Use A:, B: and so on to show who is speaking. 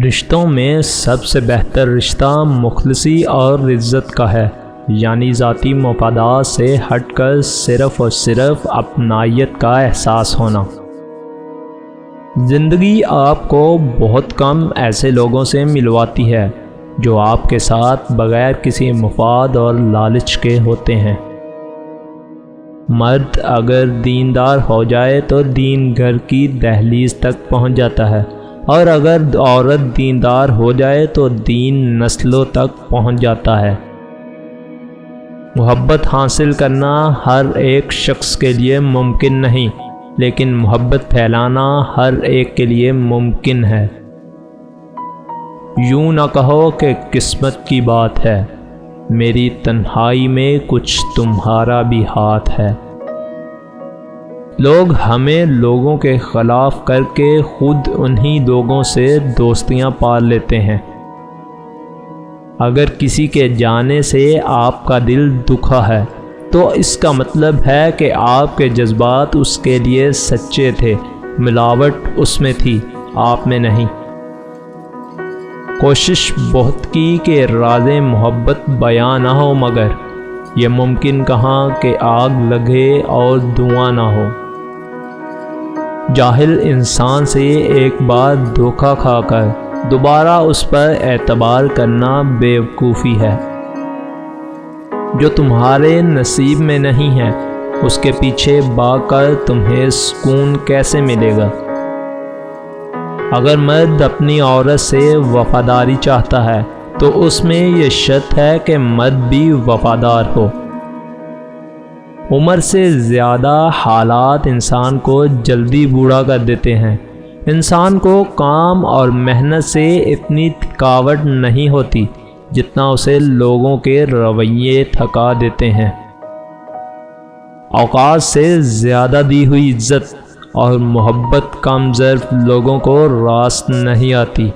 A: رشتوں میں سب سے بہتر رشتہ مخلصی اور عزت کا ہے، یعنی ذاتی مفادات سے ہٹ کر صرف اور صرف اپنائیت کا احساس ہونا۔ زندگی آپ کو بہت کم ایسے لوگوں سے ملواتی ہے جو آپ کے ساتھ بغیر کسی مفاد اور لالچ کے ہوتے ہیں۔ مرد اگر دیندار ہو جائے تو دین گھر کی دہلیز تک پہنچ جاتا ہے، اور اگر عورت دیندار ہو جائے تو دین نسلوں تک پہنچ جاتا ہے۔ محبت حاصل کرنا ہر ایک شخص کے لیے ممکن نہیں، لیکن محبت پھیلانا ہر ایک کے لیے ممکن ہے۔ یوں نہ کہو کہ قسمت کی بات ہے، میری تنہائی میں کچھ تمہارا بھی ہاتھ ہے۔ لوگ ہمیں لوگوں کے خلاف کر کے خود انہی لوگوں سے دوستیاں پال لیتے ہیں۔ اگر کسی کے جانے سے آپ کا دل دکھا ہے تو اس کا مطلب ہے کہ آپ کے جذبات اس کے لیے سچے تھے، ملاوٹ اس میں تھی، آپ میں نہیں۔ کوشش بہت کی کہ راز محبت بیان نہ ہو، مگر یہ ممکن کہاں کہ آگ لگے اور دھواں نہ ہو۔ جاہل انسان سے ایک بار دھوکہ کھا کر دوبارہ اس پر اعتبار کرنا بیوقوفی ہے۔ جو تمہارے نصیب میں نہیں ہے اس کے پیچھے بھاگ کر تمہیں سکون کیسے ملے گا؟ اگر مرد اپنی عورت سے وفاداری چاہتا ہے تو اس میں یہ شرط ہے کہ مرد بھی وفادار ہو۔ عمر سے زیادہ حالات انسان کو جلدی بوڑھا کر دیتے ہیں۔ انسان کو کام اور محنت سے اتنی تھکاوٹ نہیں ہوتی جتنا اسے لوگوں کے رویے تھکا دیتے ہیں۔ اوقات سے زیادہ دی ہوئی عزت اور محبت کم ظرف لوگوں کو راست نہیں آتی۔